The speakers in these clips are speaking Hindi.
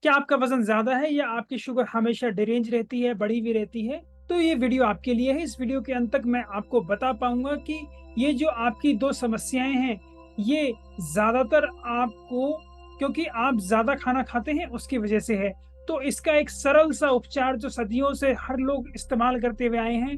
क्या आपका वज़न ज़्यादा है या आपकी शुगर हमेशा डिरेंज रहती है, बढ़ी हुई रहती है? तो ये वीडियो आपके लिए है। इस वीडियो के अंत तक मैं आपको बता पाऊँगा कि ये जो आपकी 2 समस्याएँ हैं, ये ज़्यादातर आपको क्योंकि आप ज़्यादा खाना खाते हैं उसकी वज़ह से है। तो इसका एक सरल सा उपचार जो सदियों से हर लोग इस्तेमाल करते हुए आए हैं,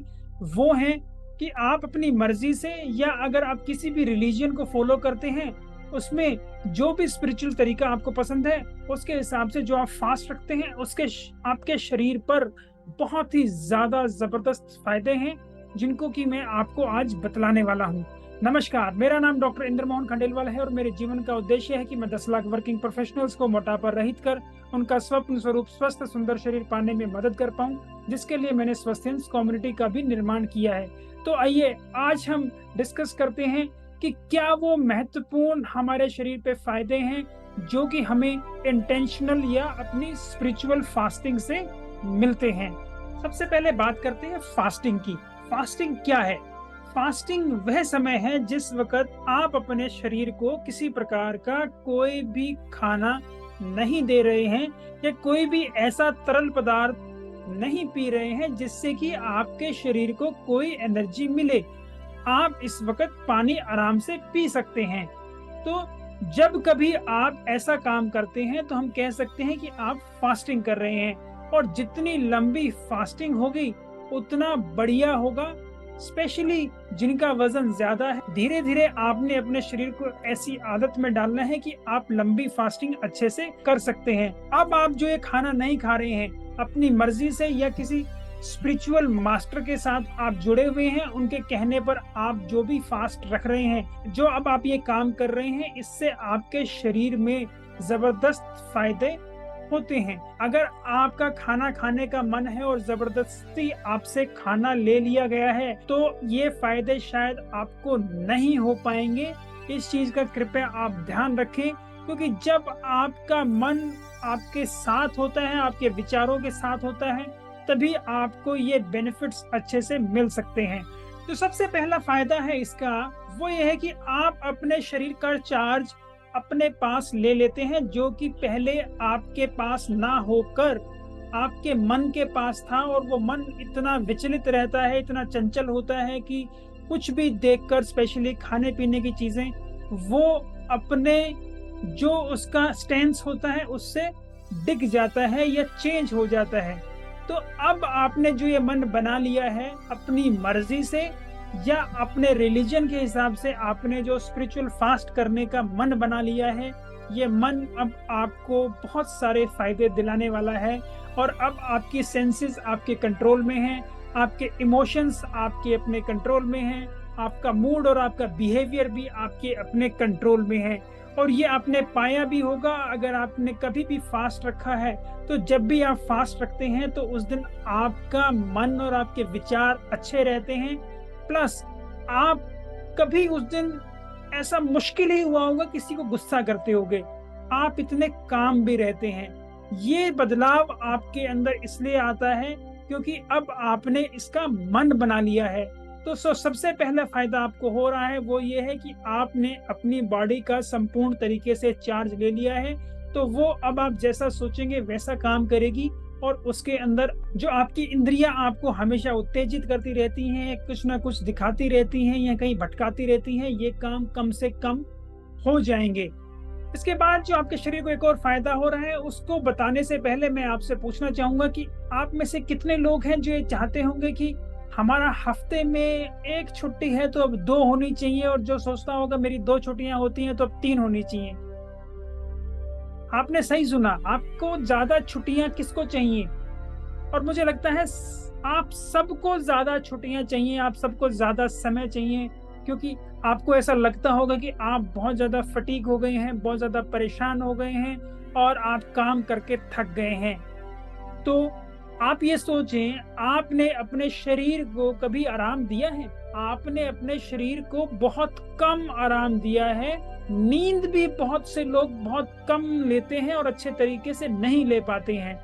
वो है कि आप अपनी मर्ज़ी से या अगर आप किसी भी रिलीजन को फ़ॉलो करते हैं, उसमें जो भी स्पिरिचुअल तरीका आपको पसंद है, उसके हिसाब से जो आप फास्ट रखते हैं, उसके आपके शरीर पर बहुत ही ज़्यादा ज़बरदस्त फ़ायदे हैं, जिनको कि मैं आपको आज बतलाने वाला हूँ। नमस्कार, मेरा नाम डॉक्टर इंद्र मोहन खंडेलवाल है और मेरे जीवन का उद्देश्य है कि मैं 10 लाख वर्किंग प्रोफेशनल्स को मोटापा रहित कर उनका स्वप्न स्वरूप स्वस्थ सुंदर शरीर पाने में मदद कर पाऊँ, जिसके लिए मैंने स्वस्थेंस कम्युनिटी का भी निर्माण किया है। तो आइए आज हम डिस्कस करते हैं कि क्या वो महत्वपूर्ण हमारे शरीर पे फ़ायदे हैं, जो कि हमें इंटेंशनल या अपनी स्पिरिचुअल फास्टिंग से मिलते हैं। सबसे पहले बात करते हैं फास्टिंग की। फास्टिंग क्या है? फास्टिंग वह समय है जिस वक़्त आप अपने शरीर को किसी प्रकार का कोई भी खाना नहीं दे रहे हैं या कोई भी ऐसा तरल पदार्थ नहीं पी रहे हैं जिससे कि आपके शरीर को कोई एनर्जी मिले। आप इस वक़्त पानी आराम से पी सकते हैं। तो जब कभी आप ऐसा काम करते हैं तो हम कह सकते हैं कि आप फास्टिंग कर रहे हैं और जितनी लंबी फास्टिंग होगी उतना बढ़िया होगा। स्पेशली जिनका वज़न ज़्यादा है, धीरे-धीरे आपने अपने शरीर को ऐसी आदत में डालना है कि आप लंबी फास्टिंग अच्छे से कर सकते हैं। अब आप जो ये खाना नहीं खा रहे हैं, अपनी मर्ज़ी से या किसी स्पिरिचुअल मास्टर के साथ आप जुड़े हुए हैं, उनके कहने पर आप जो भी फास्ट रख रहे हैं, जो अब आप ये काम कर रहे हैं, इससे आपके शरीर में ज़बरदस्त फ़ायदे होते हैं। अगर आपका खाना खाने का मन है और ज़बरदस्ती आपसे खाना ले लिया गया है, तो ये फ़ायदे शायद आपको नहीं हो पाएँगे। इस चीज़ का कृपया आप ध्यान रखें, क्योंकि जब आपका मन आपके साथ होता है, आपके विचारों के साथ होता है, तभी आपको ये बेनिफिट्स अच्छे से मिल सकते हैं। तो सबसे पहला फ़ायदा है इसका, वो ये है कि आप अपने शरीर का चार्ज अपने पास ले लेते हैं, जो कि पहले आपके पास ना होकर आपके मन के पास था और वो मन इतना विचलित रहता है, इतना चंचल होता है कि कुछ भी देखकर स्पेशली खाने-पीने की चीज़ें, वो अपने जो उसका स्टैंस होता है उससे डिग जाता है या चेंज हो जाता है। तो अब आपने जो ये मन बना लिया है अपनी मर्ज़ी से या अपने रिलीजन के हिसाब से आपने जो स्पिरिचुअल फास्ट करने का मन बना लिया है, ये मन अब आपको बहुत सारे फ़ायदे दिलाने वाला है और अब आपकी सेंसेस आपके कंट्रोल में हैं, आपके इमोशंस आपके अपने कंट्रोल में हैं, आपका मूड और आपका बिहेवियर भी आपके अपने कंट्रोल में है। और ये आपने पाया भी होगा, अगर आपने कभी भी फास्ट रखा है, तो जब भी आप फास्ट रखते हैं तो उस दिन आपका मन और आपके विचार अच्छे रहते हैं। प्लस आप कभी उस दिन ऐसा मुश्किल ही हुआ होगा किसी को गुस्सा करते होगे। आप इतने काम भी रहते हैं। ये बदलाव आपके अंदर इसलिए आता है क्योंकि अब आपने इसका मन बना लिया है। तो सबसे पहला फ़ायदा आपको हो रहा है वो ये है कि आपने अपनी बॉडी का संपूर्ण तरीके से चार्ज ले लिया है। तो वो अब आप जैसा सोचेंगे वैसा काम करेगी और उसके अंदर जो आपकी इंद्रियाँ आपको हमेशा उत्तेजित करती रहती हैं, कुछ न कुछ दिखाती रहती हैं या कहीं भटकाती रहती हैं, ये काम कम से कम हो जाएँगे। इसके बाद जो आपके शरीर को एक और फ़ायदा हो रहा है, उसको बताने से पहले मैं आपसे पूछना चाहूँगा कि आप में से कितने लोग हैं जो ये चाहते होंगे कि हमारा हफ़्ते में 1 छुट्टी है तो अब 2 होनी चाहिए, और जो सोचता होगा मेरी 2 छुट्टियाँ होती हैं तो अब 3 होनी चाहिए। आपने सही सुना, आपको ज़्यादा छुट्टियाँ किसको चाहिए? और मुझे लगता है आप सबको ज़्यादा छुट्टियाँ चाहिए, आप सबको ज़्यादा समय चाहिए, क्योंकि आपको ऐसा लगता होगा कि आप बहुत ज़्यादा फटीग हो गए हैं, बहुत ज़्यादा परेशान हो गए हैं और आप काम करके थक गए हैं। तो आप ये सोचें, आपने अपने शरीर को कभी आराम दिया है? आपने अपने शरीर को बहुत कम आराम दिया है। नींद भी बहुत से लोग बहुत कम लेते हैं और अच्छे तरीके से नहीं ले पाते हैं।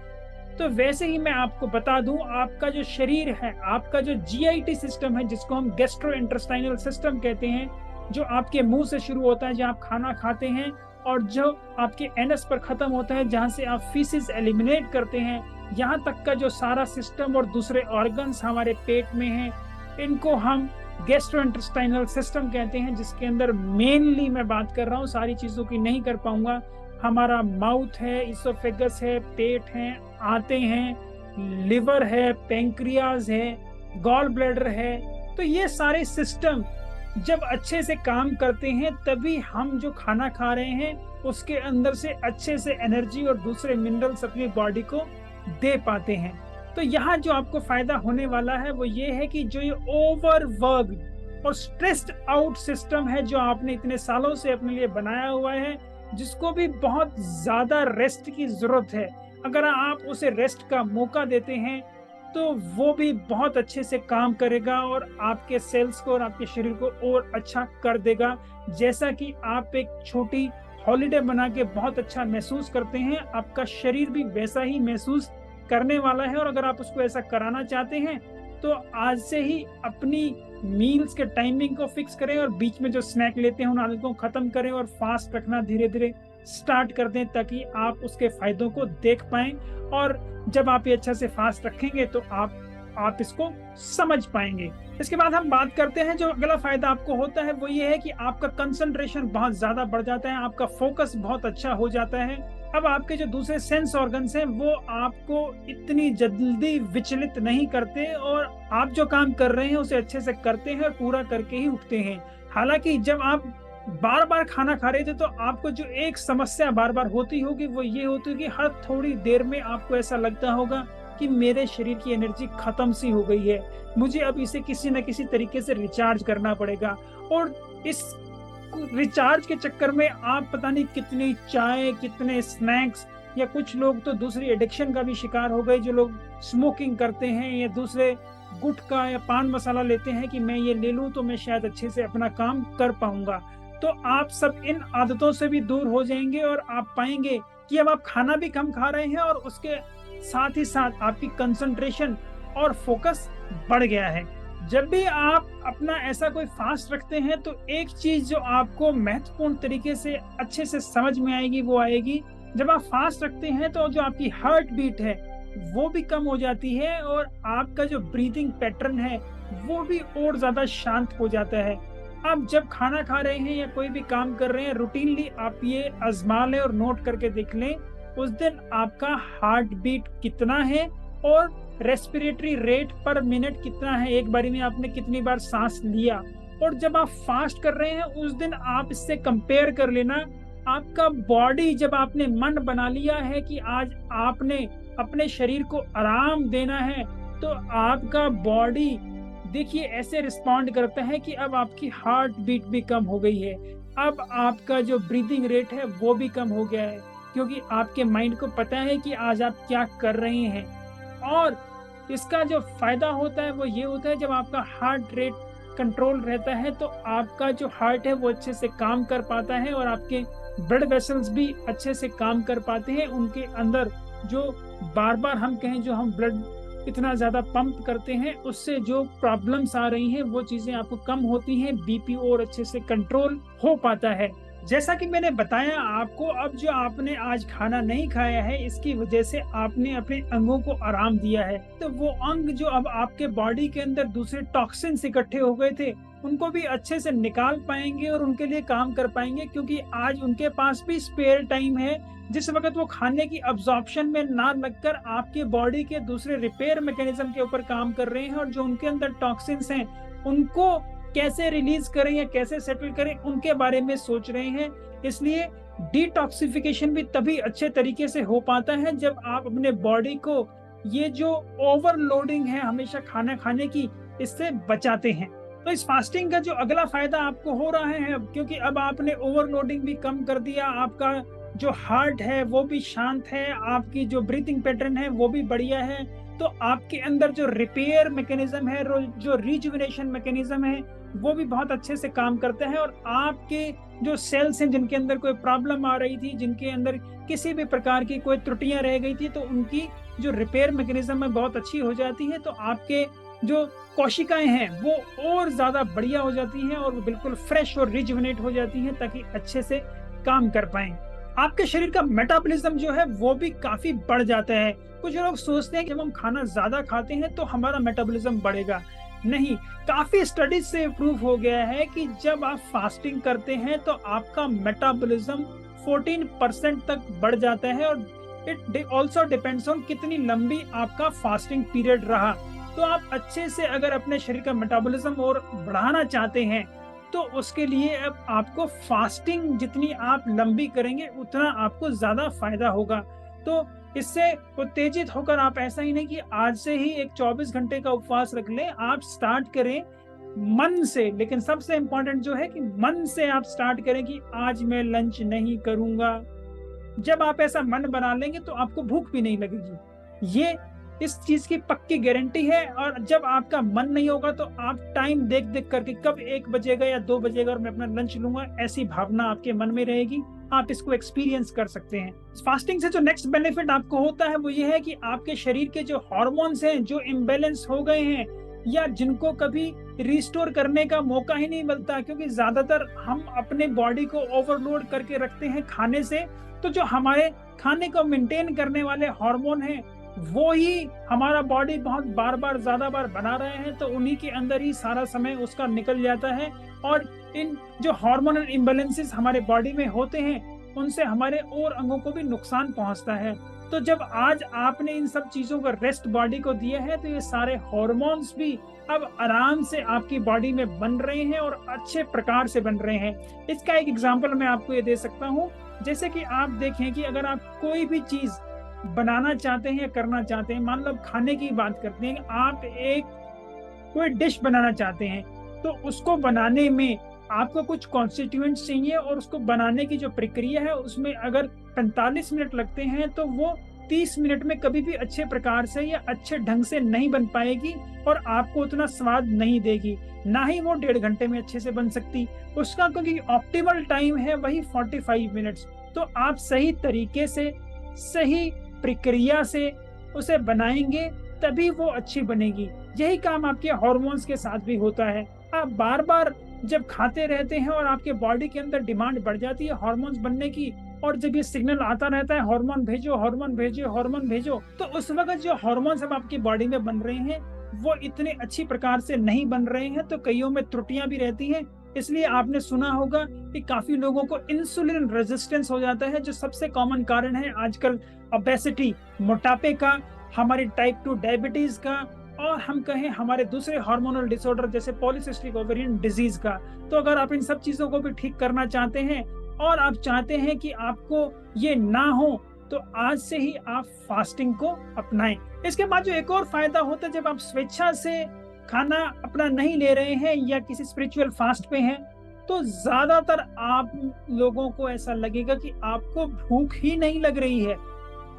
तो वैसे ही मैं आपको बता दूं, आपका जो शरीर है, आपका जो जीआईटी सिस्टम है, जिसको हम गैस्ट्रोइंटेस्टाइनल सिस्टम कहते हैं, जो आपके मुंह से शुरू होता है जब आप खाना खाते हैं, और जो आपके एनस पर खत्म होता है, जहाँ से आप फीसिस एलिमिनेट करते हैं, यहाँ तक का जो सारा सिस्टम और दूसरे ऑर्गन्स हमारे पेट में हैं, इनको हम गैस्ट्रोइंटेस्टाइनल सिस्टम कहते हैं, जिसके अंदर मेनली मैं बात कर रहा हूँ, सारी चीजों की नहीं कर पाऊंगा। हमारा माउथ है, इसोफेगस है, पेट है, आंतें हैं, लिवर है, पेंक्रियाज है, गॉल ब्लैडर है। तो ये सारे सिस्टम जब अच्छे से काम करते हैं, तभी हम जो खाना खा रहे हैं उसके अंदर से अच्छे से एनर्जी और दूसरे मिनरल्स अपनी बॉडी को दे पाते हैं। तो यहाँ जो आपको फायदा होने वाला है वो ये है कि जो ये ओवरवर्क्ड और स्ट्रेस्ड आउट सिस्टम है जो आपने इतने सालों से अपने लिए बनाया हुआ है, जिसको भी बहुत ज्यादा रेस्ट की जरूरत है, अगर आप उसे रेस्ट का मौका देते हैं तो वो भी बहुत अच्छे से काम करेगा और आपके सेल्स को और आपके शरीर को और अच्छा कर देगा। जैसा कि आप एक छोटी हॉलिडे बना के बहुत अच्छा महसूस करते हैं, आपका शरीर भी वैसा ही महसूस करने वाला है। और अगर आप उसको ऐसा कराना चाहते हैं तो आज से ही अपनी मील्स के टाइमिंग को फिक्स करें और बीच में जो स्नैक लेते हैं उन आदतों को खत्म करें और फास्ट रखना धीरे धीरे स्टार्ट कर दें, ताकि आप उसके फायदों को देख पाएं। और जब आप ये अच्छा से फास्ट रखेंगे तो आप इसको समझ पाएंगे। इसके बाद हम बात करते हैं, जो अगला फायदा आपको होता है वो ये है कि आपका कंसंट्रेशन बहुत ज्यादा बढ़ जाता है, आपका फोकस बहुत अच्छा हो जाता है। अब आपके जो दूसरे सेंस ऑर्गन्स हैं वो आपको इतनी जल्दी विचलित नहीं करते और आप जो काम कर रहे हैं उसे अच्छे से करते हैं और पूरा करके ही उठते हैं। हालांकि जब आप बार बार खाना खा रहे थे तो आपको जो एक समस्या बार बार होती होगी वो ये होती होगी, हर थोड़ी देर में आपको ऐसा लगता होगा कि मेरे शरीर की एनर्जी खत्म सी हो गई है, मुझे अब इसे किसी न किसी तरीके से रिचार्ज करना पड़ेगा। और इस रिचार्ज के चक्कर में आप पता नहीं कितनी चाय, कितने स्नैक्स, या कुछ लोग तो दूसरी एडिक्शन का भी शिकार हो गए, जो लोग स्मोकिंग करते हैं या दूसरे गुटखा या पान मसाला लेते हैं कि मैं ये ले लूं तो मैं शायद अच्छे से अपना काम कर पाऊंगा। तो आप सब इन आदतों से भी दूर हो जाएंगे और आप पाएंगे कि अब आप खाना भी कम खा रहे हैं और उसके साथ ही साथ आपकी कंसंट्रेशन और फोकस बढ़ गया है। जब भी आप अपना ऐसा कोई फास्ट रखते हैं तो एक चीज जो आपको महत्वपूर्ण तरीके से अच्छे से समझ में आएगी वो आएगी, जब आप फास्ट रखते हैं तो जो आपकी हार्ट बीट है वो भी कम हो जाती है और आपका जो ब्रीदिंग पैटर्न है वो भी और ज्यादा शांत हो जाता है। आप जब खाना खा रहे हैं या कोई भी काम कर रहे हैं, रूटीनली आप ये आजमा लें और नोट करके देख लें उस दिन आपका हार्ट बीट कितना है और रेस्पिरेटरी रेट पर मिनट कितना है, एक बारी में आपने कितनी बार सांस लिया। और जब आप फास्ट कर रहे हैं उस दिन आप इससे कंपेयर कर लेना, आपका बॉडी, जब आपने मन बना लिया है कि आज आपने अपने शरीर को आराम देना है, तो आपका बॉडी देखिए ऐसे रिस्पॉन्ड करता है कि अब आपकी हार्ट बीट भी कम हो गई है, अब आपका जो ब्रीदिंग रेट है वो भी कम हो गया है, क्योंकि आपके माइंड को पता है कि आज आप क्या कर रहे हैं। और इसका जो फायदा होता है वो ये होता है, जब आपका हार्ट रेट कंट्रोल रहता है तो आपका जो हार्ट है वो अच्छे से काम कर पाता है और आपके ब्लड वेसल्स भी अच्छे से काम कर पाते हैं। उनके अंदर जो बार बार हम कहें जो हम ब्लड इतना ज्यादा पंप करते हैं उससे जो प्रॉब्लम्स आ रही हैं वो चीजें आपको कम होती हैं, बीपी और अच्छे से कंट्रोल हो पाता है। जैसा कि मैंने बताया आपको, अब जो आपने आज खाना नहीं खाया है इसकी वजह से आपने अपने अंगों को आराम दिया है, तो वो अंग जो अब आपके बॉडी के अंदर दूसरे टॉक्सिन्स इकट्ठे हो गए थे उनको भी अच्छे से निकाल पाएंगे और उनके लिए काम कर पाएंगे, क्योंकि आज उनके पास भी स्पेयर टाइम है जिस वक्त वो खाने की अब्जॉर्प्शन में ना लगकर आपके बॉडी के दूसरे रिपेयर मैकेनिज्म के ऊपर काम कर रहे हैं और जो उनके अंदर टॉक्सिन्स हैं उनको कैसे रिलीज करें या कैसे सेटल करें उनके बारे में सोच रहे हैं। इसलिए डिटॉक्सिफिकेशन भी तभी अच्छे तरीके से हो पाता है जब आप अपने बॉडी को ये जो ओवरलोडिंग है हमेशा खाना खाने की, इससे बचाते हैं। तो इस फास्टिंग का जो अगला फायदा आपको हो रहा है अब, क्योंकि अब आपने ओवरलोडिंग भी कम कर दिया, आपका जो हार्ट है वो भी शांत है, आपकी जो ब्रीथिंग पैटर्न है वो भी बढ़िया है, तो आपके अंदर जो रिपेयर मैकेनिज्म है, जो रिजुविनेशन मैकेनिज्म है वो भी बहुत अच्छे से काम करता है और आपके जो सेल्स हैं जिनके अंदर कोई प्रॉब्लम आ रही थी, जिनके अंदर किसी भी प्रकार की कोई त्रुटियां रह गई थी, तो उनकी जो रिपेयर मैकेनिज्म है बहुत अच्छी हो जाती है, तो आपके जो कोशिकाएं हैं वो और ज्यादा बढ़िया हो जाती हैं और वो बिल्कुल फ्रेश और रिजुविनेट हो जाती हैं ताकि अच्छे से काम कर पाएं। आपके शरीर का मेटाबॉलिज्म जो है वो भी काफी बढ़ जाता है। कुछ लोग सोचते हैं कि जब हम खाना ज्यादा खाते हैं तो हमारा मेटाबॉलिज्म बढ़ेगा। नहीं, काफी स्टडीज से प्रूव हो गया है कि जब आप फास्टिंग करते हैं तो आपका मेटाबॉलिज्म 14% तक बढ़ जाता है। और इट ऑल्सो डिपेंड्स ऑन कितनी लंबी आपका फास्टिंग पीरियड रहा। तो आप अच्छे से अगर अपने शरीर का मेटाबॉलिज्म और बढ़ाना चाहते हैं तो उसके लिए अब आपको फास्टिंग जितनी आप लंबी करेंगे उतना आपको ज्यादा फायदा होगा। तो इससे उत्तेजित होकर आप ऐसा ही नहीं कि आज से ही एक 24 घंटे का उपवास रख लें, आप स्टार्ट करें मन से। लेकिन सबसे इंपॉर्टेंट जो है कि मन से आप स्टार्ट करें कि आज मैं लंच नहीं करूंगा। जब आप ऐसा मन बना लेंगे तो आपको भूख भी नहीं लगेगी। ये इस चीज की पक्की गारंटी है। और जब आपका मन नहीं होगा तो आप टाइम देख देख करके कब 1 बजेगा या 2 बजेगा और मैं अपना लंच लूंगा, ऐसी भावना आपके मन में रहेगी। आप इसको एक्सपीरियंस कर सकते हैं। फास्टिंग से जो नेक्स्ट बेनिफिट आपको होता है वो ये है कि आपके शरीर के जो हार्मोन्स हैं जो इम्बेलेंस हो गए हैं या जिनको कभी रिस्टोर करने का मौका ही नहीं मिलता, क्योंकि ज्यादातर हम अपने बॉडी को ओवरलोड करके रखते हैं खाने से। तो जो हमारे खाने को मेंटेन करने वाले हार्मोन हैं वो ही हमारा बॉडी बहुत बार बार ज्यादा बार बना रहे हैं, तो उन्हीं के अंदर ही सारा समय उसका निकल जाता है। और इन जो हार्मोनल इम्बैलेंसेस हमारे बॉडी में होते हैं उनसे हमारे और अंगों को भी नुकसान पहुंचता है। तो जब आज आपने इन सब चीजों का रेस्ट बॉडी को दिया है तो ये सारे हार्मोन्स भी अब आराम से आपकी बॉडी में बन रहे हैं और अच्छे प्रकार से बन रहे हैं। इसका एक एग्जांपल मैं आपको ये दे सकता हूँ। जैसे कि आप देखें कि अगर आप कोई भी चीज बनाना चाहते हैं या करना चाहते हैं, मान लो खाने की बात करते हैं, आप एक कोई डिश बनाना चाहते हैं तो उसको बनाने में आपको कुछ कॉन्स्टिट्यूएंट्स चाहिए और उसको बनाने की जो प्रक्रिया है उसमें अगर 45 मिनट लगते हैं तो वो 30 मिनट में कभी भी अच्छे प्रकार से या अच्छे ढंग से नहीं बन पाएगी और आपको उतना स्वाद नहीं देगी। ना ही वो 1.5 घंटे में अच्छे से बन सकती उसका, क्योंकि ऑप्टिमल टाइम है वही 45 मिनट्स। तो आप सही तरीके से सही प्रक्रिया से उसे बनाएंगे तभी वो अच्छी बनेगी। यही काम आपके हार्मोन्स के साथ भी होता है। आप बार बार जब खाते रहते हैं और आपके बॉडी के अंदर डिमांड बढ़ जाती है हार्मोन्स बनने की, और जब ये सिग्नल आता रहता है हार्मोन भेजो हार्मोन भेजो हार्मोन भेजो, तो उस वक्त जो हार्मोन्स अब आपकी बॉडी में बन रहे हैं वो इतने अच्छी प्रकार से नहीं बन रहे हैं, तो कईयों में त्रुटियां भी रहती हैं। इसलिए आपने सुना होगा कि काफी लोगों को इंसुलिन रेजिस्टेंस हो जाता है, जो सबसे कॉमन कारण है आजकल ओबेसिटी, मोटापे का, हमारी टाइप 2 डायबिटीज का, और हम कहें हमारे दूसरे हार्मोनल डिसऑर्डर जैसे पॉलीसिस्टिक ओवेरियन डिजीज का। तो अगर आप इन सब चीजों को भी ठीक करना चाहते हैं और आप चाहते हैं कि आपको ये ना हो, तो आज से ही आप फास्टिंग को अपनाएं। इसके बाद जो एक और फायदा होता है, जब आप स्वेच्छा से खाना अपना नहीं ले रहे हैं या किसी स्पिरिचुअल फास्ट पे हैं, तो ज्यादातर आप लोगों को ऐसा लगेगा कि आपको भूख ही नहीं लग रही है।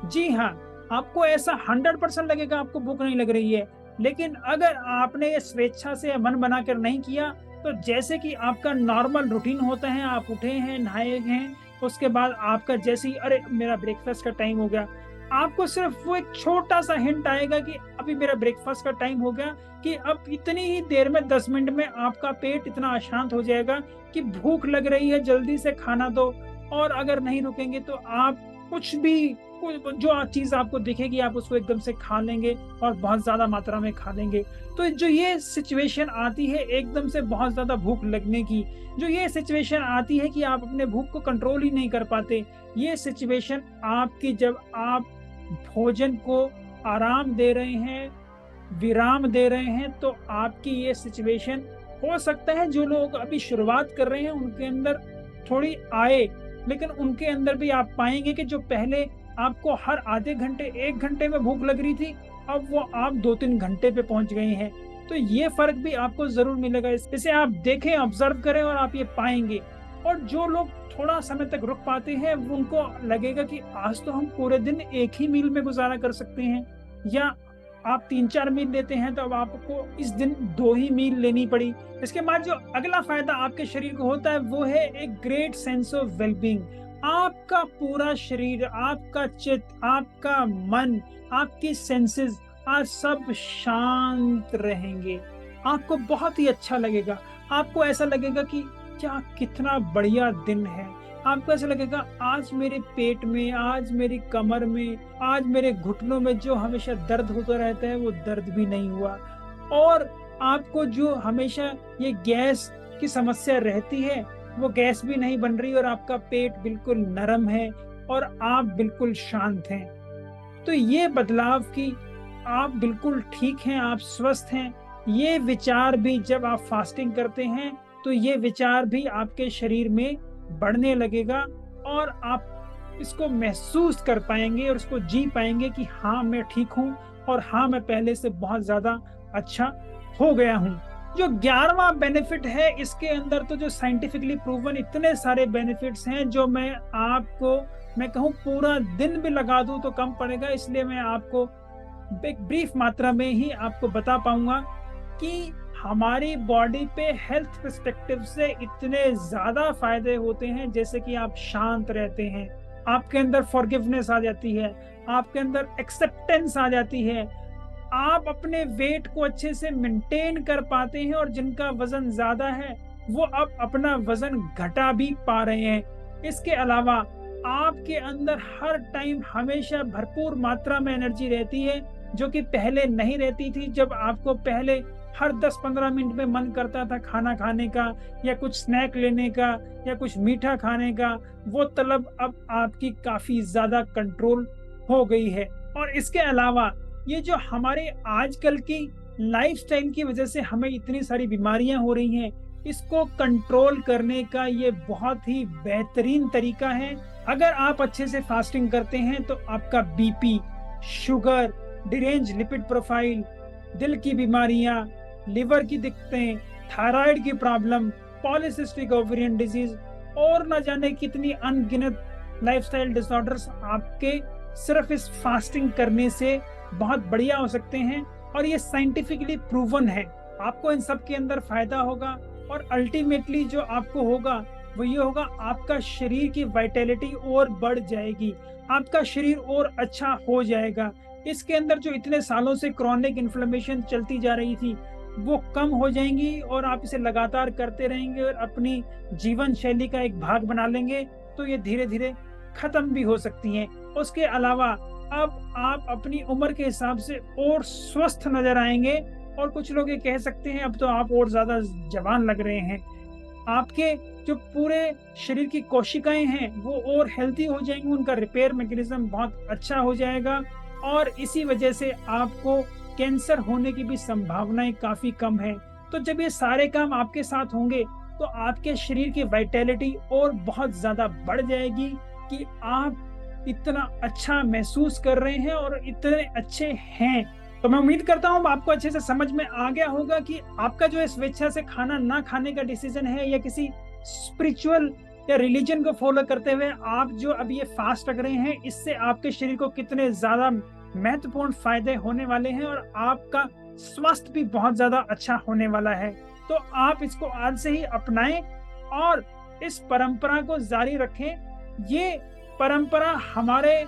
जी हाँ, आपको ऐसा 100% लगेगा आपको भूख नहीं लग रही है। लेकिन अगर आपने ये स्वेच्छा से मन बनाकर नहीं किया, तो जैसे कि आपका नॉर्मल रूटीन होता है, आप उठे हैं, नहाए हैं, उसके बाद आपका जैसे ही अरे मेरा ब्रेकफास्ट का टाइम हो गया, आपको सिर्फ वो एक छोटा सा हिंट आएगा कि अभी मेरा ब्रेकफास्ट का टाइम हो गया, कि अब इतनी ही देर में 10 मिनट में आपका पेट इतना अशांत हो जाएगा कि भूख लग रही है, जल्दी से खाना दो। और अगर नहीं रुकेंगे तो आप कुछ भी जो चीज आपको दिखेगी आप उसको एकदम से खा लेंगे और बहुत ज्यादा मात्रा में खा लेंगे। तो जो ये सिचुएशन आती है एकदम से बहुत ज्यादा भूख लगने की, जो ये सिचुएशन आती है कि आप अपने भूख को कंट्रोल ही नहीं कर पाते, ये सिचुएशन आपकी जब आप भोजन को आराम दे रहे हैं, विराम दे रहे हैं, तो आपकी ये सिचुएशन हो सकता है जो लोग अभी शुरुआत कर रहे हैं उनके अंदर थोड़ी आए, लेकिन उनके अंदर भी आप पाएंगे कि जो पहले आपको हर आधे घंटे 1 घंटे में भूख लग रही थी, अब वो आप 2-3 घंटे पे पहुंच गए हैं। तो ये फर्क भी आपको जरूर मिलेगा। इसे आप देखें, ऑब्जर्व करें और आप ये पाएंगे। और जो लोग थोड़ा समय तक रुक पाते हैं उनको लगेगा कि आज तो हम पूरे दिन एक ही मील में गुजारा कर सकते हैं, या आप 3-4 मील लेते हैं तो अब आपको इस दिन 2 ही मील लेनी पड़ी। इसके बाद जो अगला फायदा आपके शरीर को होता है वो है एक ग्रेट सेंस ऑफ वेलबींग। आपका पूरा शरीर, आपका चित्त, आपका मन, आपकी सेंसेस आज सब शांत रहेंगे। आपको बहुत ही अच्छा लगेगा। आपको ऐसा लगेगा कि क्या कितना बढ़िया दिन है, आपको ऐसा लगेगा आज मेरे पेट में, आज मेरी कमर में, आज मेरे घुटनों में जो हमेशा दर्द होता रहता है वो दर्द भी नहीं हुआ। और आपको जो हमेशा ये गैस की समस्या रहती है वो गैस भी नहीं बन रही और आपका पेट बिल्कुल नरम है और आप बिल्कुल शांत हैं। तो ये बदलाव कि आप बिल्कुल ठीक हैं, आप स्वस्थ हैं, ये विचार भी जब आप फास्टिंग करते हैं तो ये विचार भी आपके शरीर में बढ़ने लगेगा और आप इसको महसूस कर पाएंगे और इसको जी पाएंगे कि हाँ मैं ठीक हूँ और हाँ मैं पहले से बहुत ज्यादा अच्छा हो गया हूँ। जो 11वां बेनिफिट है, इसके अंदर तो जो साइंटिफिकली प्रूवन इतने सारे बेनिफिट्स हैं जो मैं कहूँ पूरा दिन भी लगा दूं तो कम पड़ेगा, इसलिए मैं आपको एक ब्रीफ मात्रा में ही आपको बता पाऊंगा कि हमारी बॉडी पे हेल्थ पर्सपेक्टिव से इतने ज्यादा फायदे होते हैं। जैसे कि आप शांत रहते हैं, आपके अंदर फॉरगिवनेस आ जाती है, आपके अंदर एक्सेप्टेंस आ जाती है, आप अपने वेट को अच्छे से मेंटेन कर पाते हैं और जिनका वजन ज्यादा है वो अब अपना वजन घटा भी पा रहे हैं। इसके अलावा आपके अंदर हर टाइम हमेशा भरपूर मात्रा में एनर्जी रहती है जो कि पहले नहीं रहती थी। जब आपको पहले हर 10-15 मिनट में मन करता था खाना खाने का या कुछ स्नैक लेने का या कुछ मीठा खाने का, वो तलब अब आपकी काफी ज्यादा कंट्रोल हो गई है। और इसके अलावा ये जो हमारे आजकल की लाइफस्टाइल की वजह से हमें इतनी सारी बीमारियां हो रही हैं, इसको कंट्रोल करने का ये बहुत ही बेहतरीन तरीका है। अगर आप अच्छे से फास्टिंग करते हैं तो आपका BP, sugar, derange lipid profile, दिल की बीमारियां, लिवर की दिक्कतें, थायराइड की प्रॉब्लम, पॉलीसिस्टिक ओवेरियन डिजीज और न जाने कितनी अनगिनत लाइफस्टाइल डिसऑर्डर्स आपके सिर्फ इस फास्टिंग करने से बहुत बढ़िया हो सकते हैं। और ये साइंटिफिकली प्रूवन है, आपको इन सब के अंदर फायदा होगा। और अल्टीमेटली जो आपको होगा वो ये होगा, आपका शरीर की वाइटैलिटी और बढ़ जाएगी, आपका शरीर और अच्छा हो जाएगा। इसके अंदर जो इतने सालों से क्रॉनिक इन्फ्लेमेशन चलती जा रही थी वो कम हो जाएंगी और आप इसे लगातार करते रहेंगे और अपनी जीवन शैली का एक भाग बना लेंगे तो ये धीरे धीरे खत्म भी हो सकती हैं। उसके अलावा अब आप अपनी उम्र के हिसाब से और स्वस्थ नजर आएंगे और कुछ लोग ये कह सकते हैं अब तो आप और ज्यादा जवान लग रहे हैं। आपके जो पूरे शरीर की कोशिकाएं हैं वो और हेल्थी हो जाएंगी, उनका रिपेयर मैकेनिज्म बहुत अच्छा हो जाएगा और इसी वजह से आपको कैंसर होने की भी संभावनाएं काफी कम है। तो जब ये सारे काम आपके साथ होंगे तो आपके शरीर की वाइटैलिटी और बहुत ज्यादा बढ़ जाएगी कि आप इतना अच्छा महसूस कर रहे हैं और इतने अच्छे हैं। तो मैं उम्मीद करता हूँ आपको अच्छे से समझ में आ गया होगा कि आपका जो स्वेच्छा से खाना ना खाने का डिसीजन है या किसी स्पिरिचुअल या रिलीजन को फॉलो करते हुए आप जो अब ये फास्ट रख रहे हैं, इससे आपके शरीर को कितने ज्यादा महत्वपूर्ण फायदे होने वाले हैं और आपका स्वास्थ्य भी बहुत ज्यादा अच्छा होने वाला है। तो आप इसको आज से ही अपनाएं और इस परंपरा को जारी रखें। ये परंपरा हमारे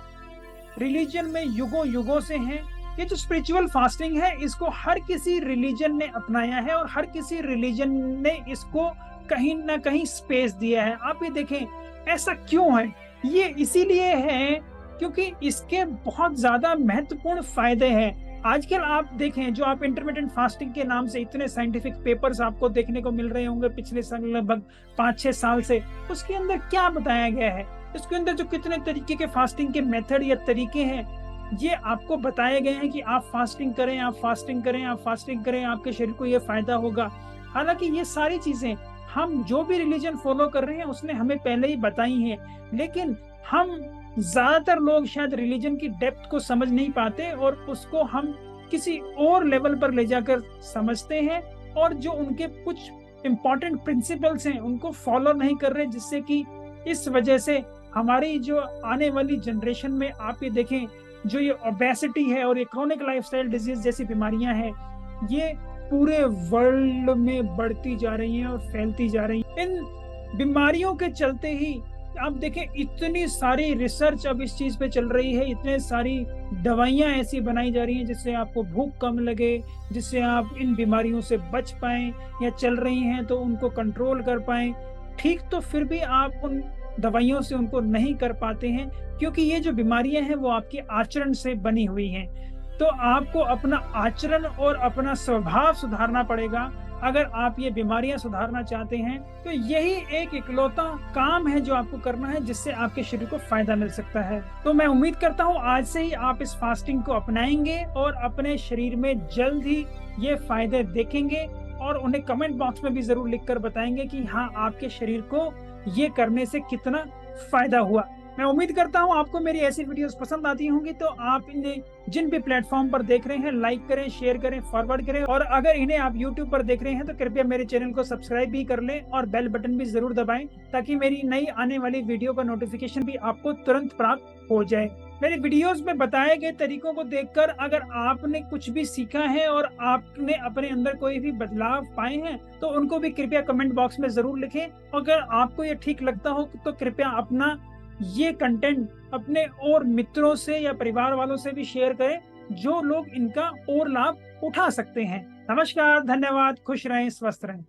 रिलीजन में युगों युगों से है। ये जो स्पिरिचुअल फास्टिंग है इसको हर किसी रिलीजन ने अपनाया है और हर किसी रिलीजन ने इसको कहीं ना कहीं स्पेस दिया है। आप ये देखें ऐसा क्यों है, ये इसीलिए है क्योंकि इसके बहुत ज्यादा महत्वपूर्ण फायदे हैं। आजकल आप देखें जो आप इंटरमिटेंट फास्टिंग के नाम से इतने साइंटिफिक पेपर्स आपको देखने को मिल रहे होंगे पिछले लगभग 5-6 साल से, उसके अंदर क्या बताया गया है, इसके अंदर जो कितने तरीके के फास्टिंग के मेथड या तरीके हैं ये आपको बताए गए हैं कि आप फास्टिंग करें, आप फास्टिंग करें, आप फास्टिंग करें, आपके शरीर को ये फायदा होगा। हालांकि ये सारी चीजें हम जो भी रिलीजन फॉलो कर रहे हैं उसने हमें पहले ही बताई हैं, लेकिन हम ज्यादातर लोग शायद रिलीजन की डेप्थ को समझ नहीं पाते और उसको हम किसी और लेवल पर ले जाकर समझते हैं और जो उनके कुछ इंपॉर्टेंट प्रिंसिपल्स हैं उनको फॉलो नहीं कर रहे, जिससे कि इस वजह से हमारी जो आने वाली जनरेशन में आप ये देखें जो ये ओबेसिटी है और ये क्रोनिक लाइफस्टाइल डिजीज जैसी बीमारियां हैं ये पूरे वर्ल्ड में बढ़ती जा रही हैं और फैलती जा रही हैं। इन बीमारियों के चलते ही आप देखें इतनी सारी रिसर्च अब इस चीज पे चल रही है, इतने सारी दवाइयां ऐसी बनाई जा रही हैं जिससे आपको भूख कम लगे, जिससे आप इन बीमारियों से बच पाएं या चल रही हैं तो उनको कंट्रोल कर पाएं। ठीक, तो फिर भी आप उन दवाइयों से उनको नहीं कर पाते हैं, क्योंकि ये जो बीमारियां हैं वो आपके आचरण से बनी हुई हैं। तो आपको अपना आचरण और अपना स्वभाव सुधारना पड़ेगा। अगर आप ये बीमारियां सुधारना चाहते हैं तो यही एक इकलौता काम है जो आपको करना है, जिससे आपके शरीर को फायदा मिल सकता है। तो मैं उम्मीद करता हूं आज से ही आप इस फास्टिंग को अपनाएंगे और अपने शरीर में जल्द ही ये फायदे देखेंगे, और उन्हें कमेंट बॉक्स में भी जरूर लिखकर बताएंगे कि हाँ, आपके शरीर को ये करने से कितना फायदा हुआ। मैं उम्मीद करता हूं आपको मेरी ऐसी वीडियोस पसंद आती होंगी, तो आप इन्हें जिन भी प्लेटफॉर्म पर देख रहे हैं लाइक करें, शेयर करें, फॉरवर्ड करें, और अगर इन्हें आप यूट्यूब पर देख रहे हैं तो कृपया मेरे चैनल को सब्सक्राइब भी कर लें और बेल बटन भी जरूर दबाएं, ताकि मेरी नई आने वाली वीडियो का नोटिफिकेशन भी आपको तुरंत प्राप्त हो जाए। मेरे वीडियोस में बताए गए तरीकों को देखकर अगर आपने कुछ भी सीखा है और आपने अपने अंदर कोई भी बदलाव पाए हैं तो उनको भी कृपया कमेंट बॉक्स में जरूर लिखें। अगर आपको ये ठीक लगता हो तो कृपया अपना ये कंटेंट अपने और मित्रों से या परिवार वालों से भी शेयर करें, जो लोग इनका और लाभ उठा सकते हैं। नमस्कार, धन्यवाद, खुश रहें, स्वस्थ रहें।